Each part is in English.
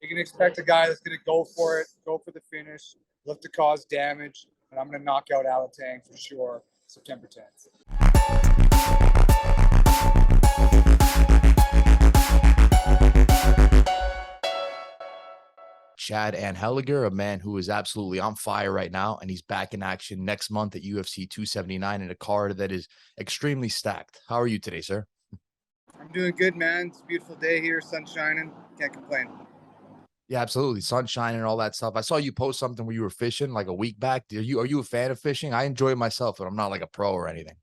You can expect a guy that's going to go for it, go for the finish, look to cause damage, and I'm going to knock out Alateng for sure September 10th. Chad Anheliger, a man who is absolutely on fire right now, and he's back in action next month at UFC 279 in a card that is extremely stacked. How are you today, sir? I'm doing good, man. It's a beautiful day here, sun shining. Can't complain. Yeah, absolutely. Sunshine and all that stuff. I saw you post something where you were fishing like a week back. Are you a fan of fishing? I enjoy it myself, but I'm not like a pro or anything.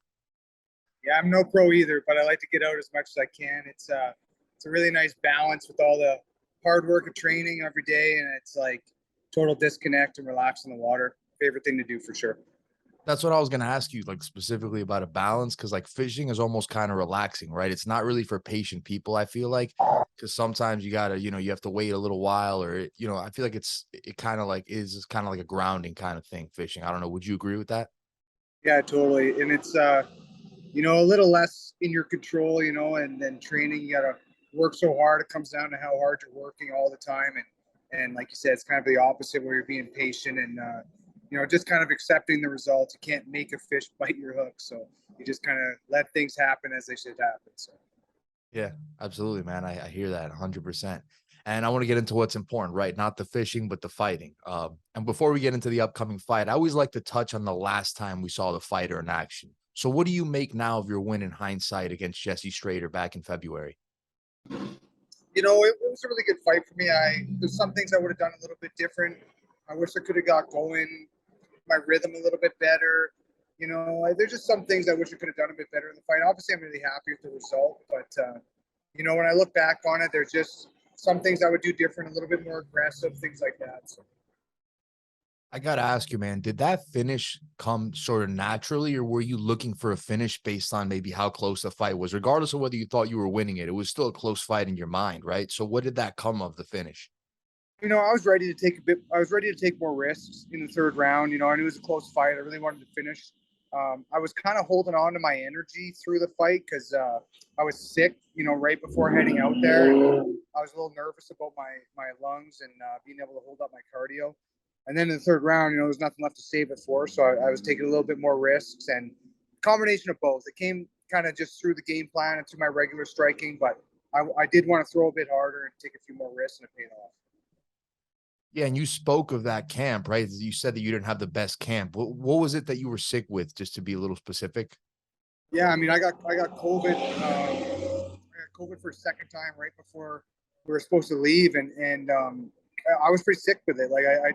Yeah, I'm no pro either, but I like to get out as much as I can. It's a really nice balance with all the hard work of training every day, and it's like total disconnect and relax in the water. Favorite thing to do for sure. That's what I was going to ask you, like specifically about a balance, because like fishing is almost kind of relaxing, right? It's not really for patient people, I feel like, because sometimes you gotta, you have to wait a little while, or I feel like it kind of like is kind of like a grounding kind of thing, fishing. I don't know. Would you agree with that? Yeah, totally. And it's a little less in your control, and then training, you gotta work so hard. It comes down to how hard you're working all the time, and like you said, it's kind of the opposite where you're being patient and just kind of accepting the results. You can't make a fish bite your hook, so you just kind of let things happen as they should happen. So Yeah, absolutely, man. I hear that 100%. And I want to get into what's important, right? Not the fishing, but the fighting. And before we get into the upcoming fight, I always like to touch on the last time we saw the fighter in action. So what do you make now of your win in hindsight against Jesse Strader back in February? it was a really good fight for me. There's some things I would have done a little bit different. I wish I could have got going my rhythm a little bit better. There's just some things I wish I could have done a bit better in the fight. Obviously, I'm really happy with the result, but when I look back on it, there's just some things I would do different, a little bit more aggressive, things like that. So. I gotta ask you, man, did that finish come sort of naturally, or were you looking for a finish based on maybe how close the fight was? Regardless of whether you thought you were winning it, it was still a close fight in your mind, right? So what did that come of the finish? I was ready to take more risks in the third round. I knew it was a close fight. I really wanted to finish. I was kind of holding on to my energy through the fight because I was sick, right before heading out there. I was a little nervous about my lungs and being able to hold up my cardio. And then in the third round, there was nothing left to save it for. So I was taking a little bit more risks, and combination of both. It came kind of just through the game plan and through my regular striking, but I did want to throw a bit harder and take a few more risks, and it paid off. Yeah, and you spoke of that camp, right? You said that you didn't have the best camp. What was it that you were sick with, just to be a little specific? Yeah, I mean, I got COVID. I got COVID for a second time right before we were supposed to leave, and I was pretty sick with it. Like I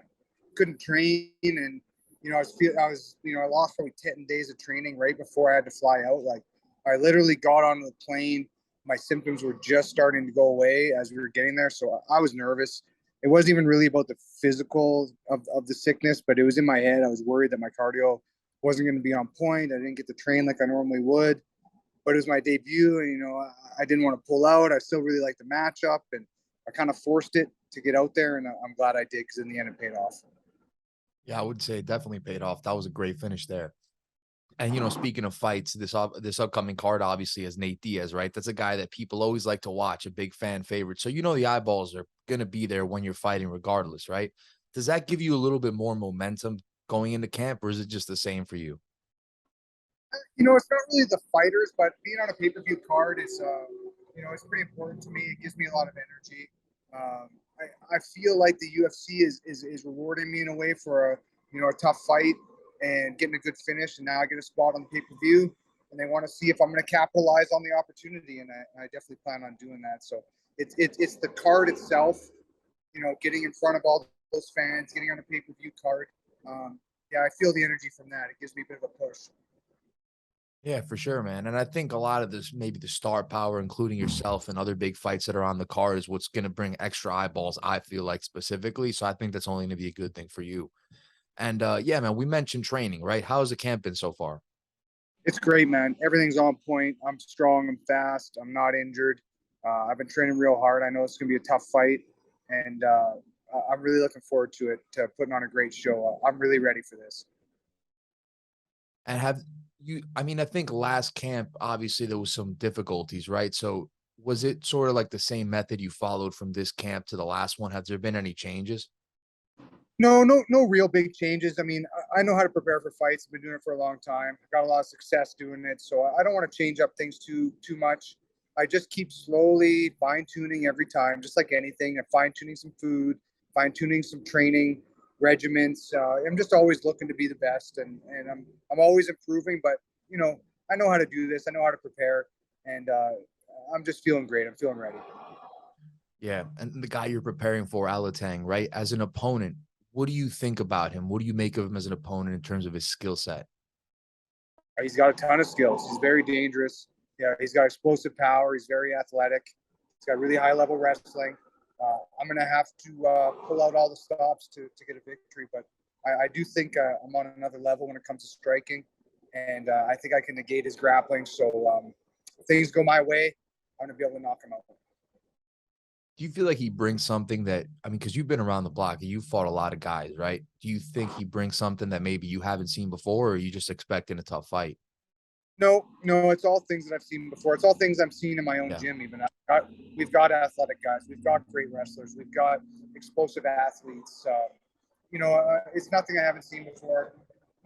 couldn't train, and I lost probably 10 days of training right before I had to fly out. Like I literally got on the plane. My symptoms were just starting to go away as we were getting there, so I was nervous. It wasn't even really about the physical of the sickness, but it was in my head. I was worried that my cardio wasn't going to be on point. I didn't get to train like I normally would, but it was my debut, and I didn't want to pull out. I still really liked the matchup, and I kind of forced it to get out there, and I'm glad I did because in the end it paid off. Yeah, I would say it definitely paid off. That was a great finish there. And speaking of fights, this upcoming card obviously has Nate Diaz, right? That's a guy that people always like to watch, a big fan favorite. So the eyeballs are gonna be there when you're fighting, regardless, right? Does that give you a little bit more momentum going into camp, or is it just the same for you? It's not really the fighters, but being on a pay-per-view card is, it's pretty important to me. It gives me a lot of energy. I feel like the UFC is rewarding me in a way for a tough fight and getting a good finish, and now I get a spot on the pay-per-view, and they want to see if I'm going to capitalize on the opportunity, and I definitely plan on doing that. So it's the card itself, getting in front of all those fans, getting on a pay-per-view card. Yeah, I feel the energy from that. It gives me a bit of a push. Yeah, for sure, man. And I think a lot of this, maybe the star power, including yourself and other big fights that are on the card, is what's going to bring extra eyeballs, I feel like, specifically. So I think that's only going to be a good thing for you. And yeah, man, we mentioned training, right? How's the camp been so far? It's great, man. Everything's on point. I'm strong. I'm fast. I'm not injured. I've been training real hard. I know it's going to be a tough fight, and I'm really looking forward to it, to putting on a great show. I'm really ready for this. And have you, I mean, I think last camp, obviously there was some difficulties, right? So Was it sort of like the same method you followed from this camp to the last one? Has there been any changes? No real big changes. I mean, I know how to prepare for fights. I've been doing it for a long time. I've got a lot of success doing it, so I don't want to change up things too much. I just keep slowly fine tuning every time, just like anything. And fine tuning some food, fine tuning some training regiments. I'm just always looking to be the best, and I'm always improving. But you know, I know how to do this. I know how to prepare, and I'm just feeling great. I'm feeling ready. Yeah, and the guy you're preparing for, Alateng, right? As an opponent, what do you think about him? What do you make of him as an opponent in terms of his skill set? He's got a ton of skills. He's very dangerous. Yeah, he's got explosive power. He's very athletic. He's got really high level wrestling. I'm going to have to pull out all the stops to get a victory, but I do think I'm on another level when it comes to striking, and I think I can negate his grappling. So if things go my way, I'm going to be able to knock him out. Do you feel like he brings something that, I mean, because you've been around the block and you've fought a lot of guys, right? Do you think he brings something that maybe you haven't seen before, or are you just expecting a tough fight? No, it's all things that I've seen before. It's all things I've seen in my own Yeah. gym. Even we've got athletic guys, we've got great wrestlers, we've got explosive athletes. It's nothing I haven't seen before.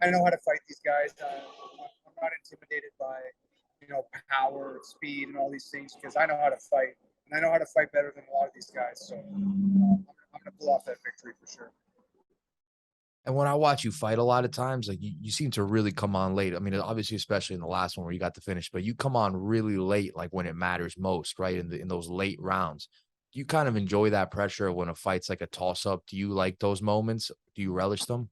I know how to fight these guys. I'm not intimidated by power, speed, and all these things because I know how to fight, and I know how to fight better than a lot of these guys. So I'm going to pull off that victory for sure. And when I watch you fight a lot of times, like you seem to really come on late. I mean, obviously, especially in the last one where you got the finish, but you come on really late, like when it matters most, right? In those late rounds. Do you kind of enjoy that pressure when a fight's like a toss up? Do you like those moments? Do you relish them?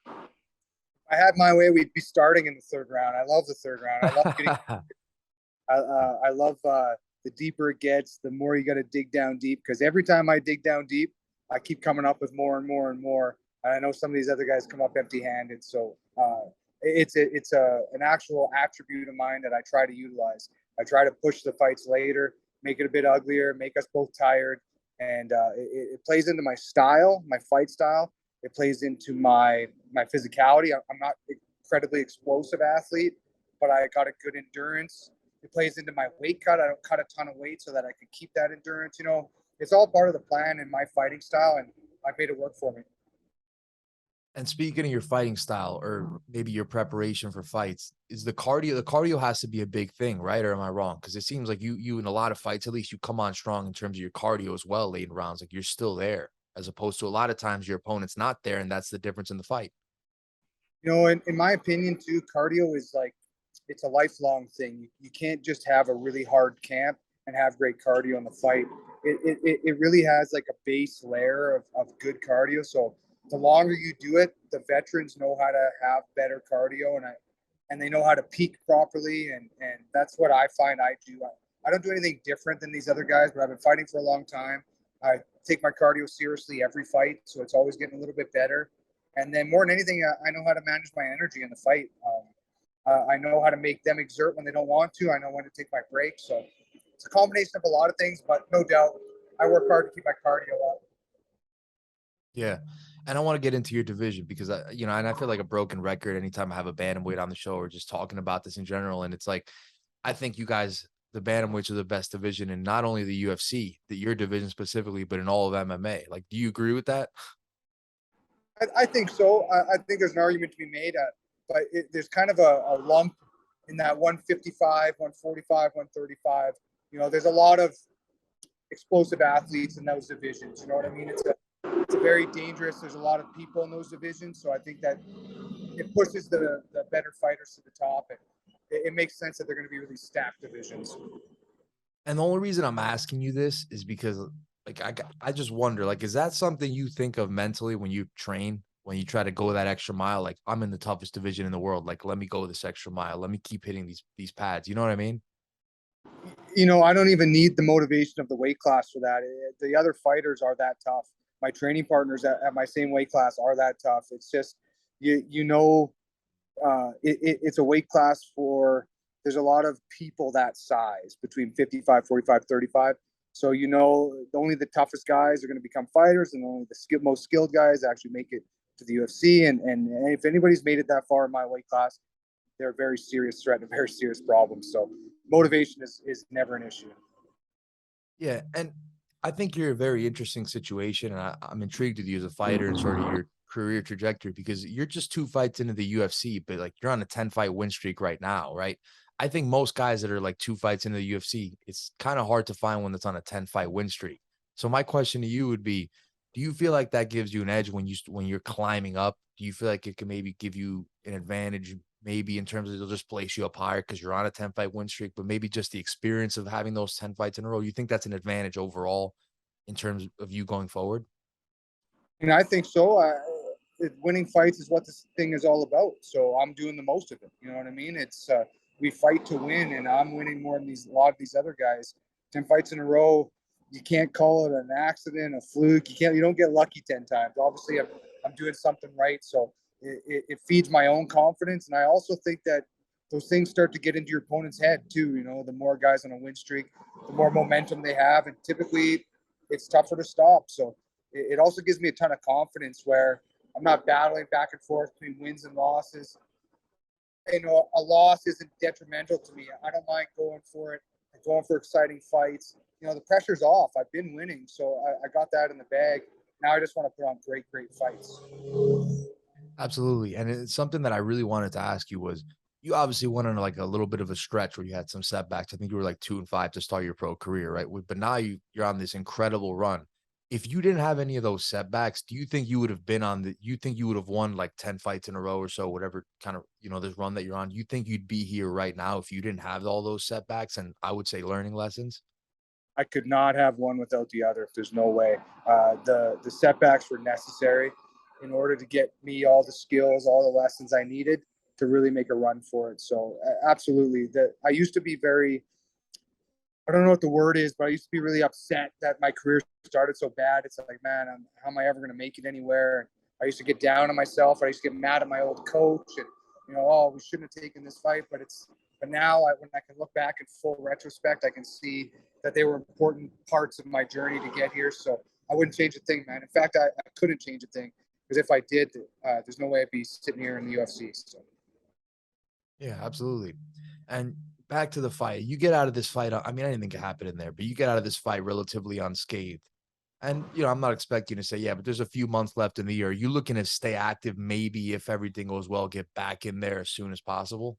I had my way, we'd be starting in the third round. I love the third round. I love getting. I love the deeper it gets, the more you got to dig down deep. Because every time I dig down deep, I keep coming up with more and more and more. And I know some of these other guys come up empty-handed. So it's an actual attribute of mine that I try to utilize. I try to push the fights later, make it a bit uglier, make us both tired, and it plays into my style, my fight style. It plays into my physicality. I'm not incredibly explosive athlete, but I got a good endurance. It plays into my weight cut. I don't cut a ton of weight so that I can keep that endurance. It's all part of the plan in my fighting style, and I made it work for me. And speaking of your fighting style or maybe your preparation for fights, is the cardio has to be a big thing, right? Or am I wrong? Because it seems like you in a lot of fights, at least you come on strong in terms of your cardio as well late in rounds. Like you're still there, as opposed to a lot of times your opponent's not there, and that's the difference in the fight. In my opinion, too, cardio is like it's a lifelong thing. You can't just have a really hard camp and have great cardio in the fight. It really has like a base layer of good cardio. So the longer you do it, the veterans know how to have better cardio and they know how to peak properly. And that's what I find I do. I don't do anything different than these other guys, but I've been fighting for a long time. I take my cardio seriously every fight, so it's always getting a little bit better. And then more than anything, I know how to manage my energy in the fight. I know how to make them exert when they don't want to. I know when to take my break. So it's a combination of a lot of things, but no doubt I work hard to keep my cardio up. Yeah. And I want to get into your division because and I feel like a broken record anytime I have a bantamweight on the show or just talking about this in general. And it's like, I think you guys, the bantamweights are the best division in not only the UFC, your division specifically, but in all of MMA. Like, do you agree with that? I think so. I think there's an argument to be made, but there's kind of a lump in that 155, 145, 135. There's a lot of explosive athletes in those divisions. You know what I mean? It's a very dangerous. There's a lot of people in those divisions, so I think that it pushes the better fighters to the top, and it makes sense that they're going to be really stacked divisions. And the only reason I'm asking you this is because, like, I just wonder, like, is that something you think of mentally when you train, when you try to go that extra mile? Like, I'm in the toughest division in the world. Like, let me go this extra mile. Let me keep hitting these pads. You know what I mean? I don't even need the motivation of the weight class for that. The other fighters are that tough. My training partners at my same weight class are that tough. It's just it's a weight class for there's a lot of people that size between 55, 45, 35. So only the toughest guys are going to become fighters, and only the most skilled guys actually make it to the UFC. And if anybody's made it that far in my weight class, they're a very serious threat and a very serious problem. So motivation is never an issue. Yeah, and I think you're a very interesting situation, and I'm intrigued with you as a fighter and sort of your career trajectory because you're just 2 fights into the UFC, but, like, you're on a 10-fight win streak right now, right? I think most guys that are, like, 2 fights into the UFC, it's kinda hard to find one that's on a 10-fight win streak. So my question to you would be, do you feel like that gives you an edge when when you're climbing up? Do you feel like it can maybe give you an advantage maybe in terms of it'll just place you up higher because you're on a 10-fight win streak, but maybe just the experience of having those 10 fights in a row, you think that's an advantage overall in terms of you going forward? And I think so. Winning fights is what this thing is all about. So I'm doing the most of it. You know what I mean? It's we fight to win, and I'm winning more than a lot of these other guys. 10 fights in a row. You can't call it an accident, a fluke. You don't get lucky 10 times. Obviously, I'm doing something right. So it feeds my own confidence, and I also think that those things start to get into your opponent's head too. You know, the more guys on a win streak, the more momentum they have, and typically it's tougher to stop. So it also gives me a ton of confidence where I'm not battling back and forth between wins and losses. You know, a loss isn't detrimental to me. I don't mind going for it, going for exciting fights. You know, the pressure's off. I've been winning, so I got that in the bag. Now I just want to put on great fights. Absolutely. And it's something that I really wanted to ask you was you obviously went on like a little bit of a stretch where you had some setbacks. I think you were like 2-5 to start your pro career, right? But now you're on this incredible run. If you didn't have any of those setbacks, do you think you would have been on you think you would have won like 10 fights in a row or so, whatever kind of, this run that you're on? You think you'd be here right now if you didn't have all those setbacks and I would say learning lessons? I could not have one without the other. There's no way. The setbacks were necessary in order to get me all the skills, all the lessons I needed to really make a run for it. So absolutely, I used to be very, I don't know what the word is, but I used to be really upset that my career started so bad. It's like, man, how am I ever going to make it anywhere? I used to get down on myself. I used to get mad at my old coach, and oh, we shouldn't have taken this fight. But now, when I can look back in full retrospect, I can see that they were important parts of my journey to get here. So I wouldn't change a thing, man. In fact, I couldn't change a thing because if I did, there's no way I'd be sitting here in the UFC. So. Yeah, absolutely. And back to the fight. You get out of this fight. I mean, anything can happen in there, but you get out of this fight relatively unscathed. And, I'm not expecting you to say, yeah, but there's a few months left in the year. Are you looking to stay active? Maybe if everything goes well, get back in there as soon as possible.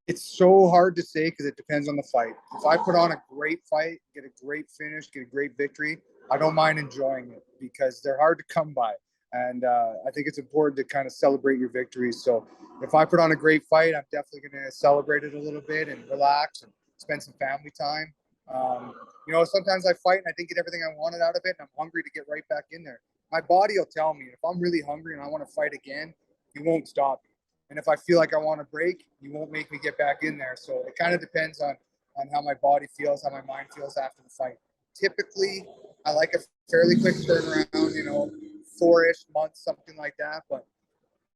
It's so hard to say because it depends on the fight. If I put on a great fight, get a great finish, get a great victory, I don't mind enjoying it because they're hard to come by. And I think it's important to kind of celebrate your victories. So if I put on a great fight, I'm definitely going to celebrate it a little bit and relax and spend some family time. Sometimes I fight and I didn't get everything I wanted out of it, and I'm hungry to get right back in there. My body will tell me if I'm really hungry and I want to fight again, you won't stop me. And if I feel like I want to break, you won't make me get back in there. So it kind of depends on how my body feels, how my mind feels after the fight. Typically, I like a fairly quick turnaround, 4-ish months, something like that. But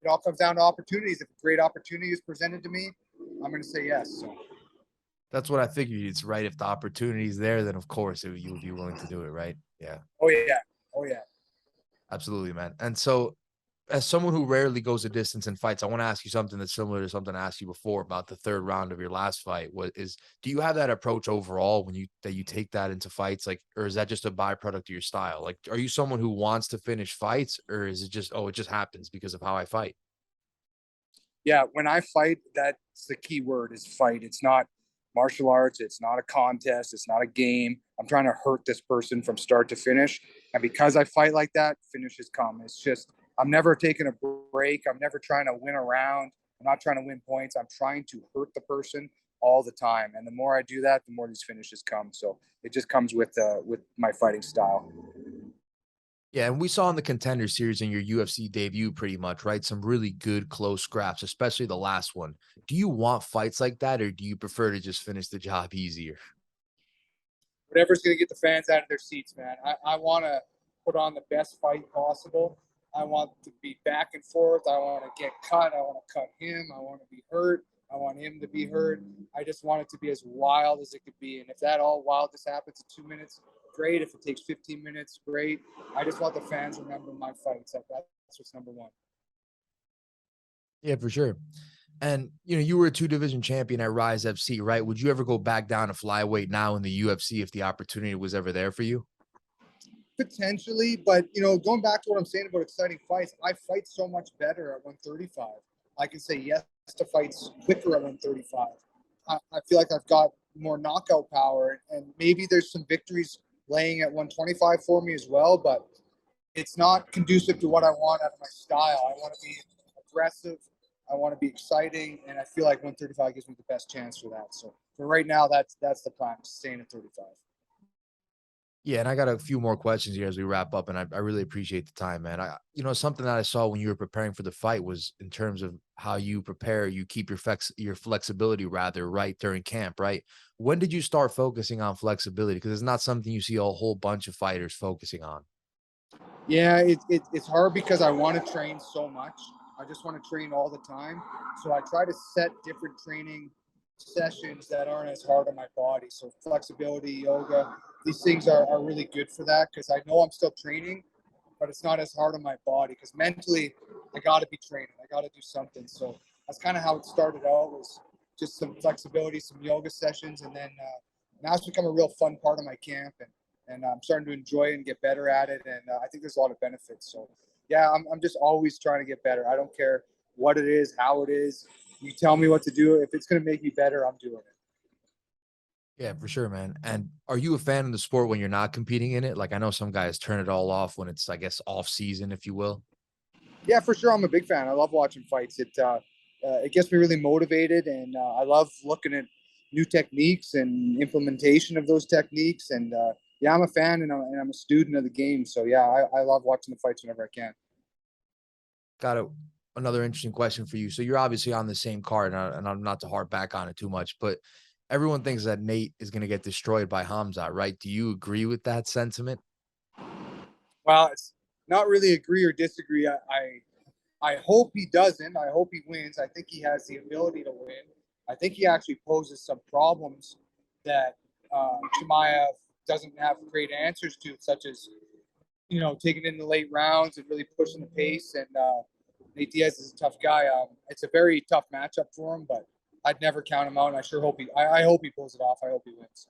it all comes down to opportunities. If a great opportunity is presented to me, I'm going to say yes. So. That's what I figured. It's right. If the opportunity is there, then of course you would be willing to do it, right? Yeah, Oh yeah, oh yeah. absolutely, man. And so as someone who rarely goes a distance in fights, I want to ask you something that's similar to something I asked you before about the third round of your last fight. Do you have that approach overall when you take that into fights, like, or is that just a byproduct of your style? Like, are you someone who wants to finish fights, or is it just, oh, it just happens because of how I fight? Yeah, when I fight, that's the key word is fight. It's not martial arts. It's not a contest. It's not a game. I'm trying to hurt this person from start to finish. And because I fight like that, finishes come. It's just, I'm never taking a break. I'm never trying to win a round. I'm not trying to win points. I'm trying to hurt the person all the time. And the more I do that, the more these finishes come. So it just comes with my fighting style. Yeah, and we saw in the Contender Series in your UFC debut pretty much, right? Some really good close scraps, especially the last one. Do you want fights like that, or do you prefer to just finish the job easier? Whatever's going to get the fans out of their seats, man. I want to put on the best fight possible. I want to be back and forth. I want to get cut. I want to cut him. I want to be hurt. I want him to be hurt. I just want it to be as wild as it could be. And if that all wildness happens in 2 minutes, great. If it takes 15 minutes, great. I just want the fans to remember my fights. That's what's number one. Yeah, for sure. And, you were a 2 division champion at Rise FC, right? Would you ever go back down to flyweight now in the UFC if the opportunity was ever there for you? Potentially, but going back to what I'm saying about exciting fights, I fight so much better at 135. I can say yes to fights quicker at 135. I feel like I've got more knockout power, and maybe there's some victories laying at 125 for me as well, but it's not conducive to what I want out of my style. I want to be aggressive. I want to be exciting, and I feel like 135 gives me the best chance for that. So for right now, that's the plan, staying at 35. Yeah, and I got a few more questions here as we wrap up, and I really appreciate the time, man. Something that I saw when you were preparing for the fight was in terms of how you prepare, you keep your flexibility rather, right, during camp, right? When did you start focusing on flexibility? Because it's not something you see a whole bunch of fighters focusing on. Yeah, it's hard because I want to train so much. I just want to train all the time. So I try to set different training sessions that aren't as hard on my body. So flexibility, yoga, these things are really good for that because I know I'm still training, but it's not as hard on my body because mentally I got to be training. I got to do something. So that's kind of how it started out, was just some flexibility, some yoga sessions, and then now it's become a real fun part of my camp, and I'm starting to enjoy it and get better at it. And I think there's a lot of benefits. So yeah, I'm just always trying to get better. I don't care what it is, how it is. You tell me what to do. If it's going to make me better, I'm doing it. Yeah, for sure, man. And are you a fan of the sport when you're not competing in it? Like I know some guys turn it all off when it's, I guess, off season, if you will. Yeah, for sure. I'm a big fan. I love watching fights. It gets me really motivated, and I love looking at new techniques and implementation of those techniques. And yeah, I'm a fan, and I'm a student of the game. So yeah, I love watching the fights whenever I can. Got another interesting question for you. So you're obviously on the same card, and I'm not to harp back on it too much, but everyone thinks that Nate is going to get destroyed by Khamzat, right? Do you agree with that sentiment? Well, it's not really agree or disagree. I hope he doesn't. I hope he wins. I think he has the ability to win. I think he actually poses some problems that Chimaev doesn't have great answers to, such as taking in the late rounds and really pushing the pace. And Nate Diaz is a tough guy. It's a very tough matchup for him, but I'd never count him out. And I sure hope I hope he pulls it off. I hope he wins.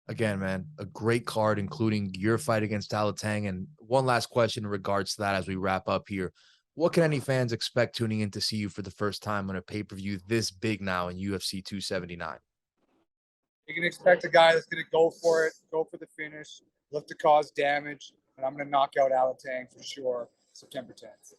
Again, man, a great card, including your fight against Alateng. And one last question in regards to that as we wrap up here. What can any fans expect tuning in to see you for the first time on a pay-per-view this big now in UFC 279? You can expect a guy that's going to go for it, go for the finish, look to cause damage, and I'm going to knock out Alateng for sure September 10th.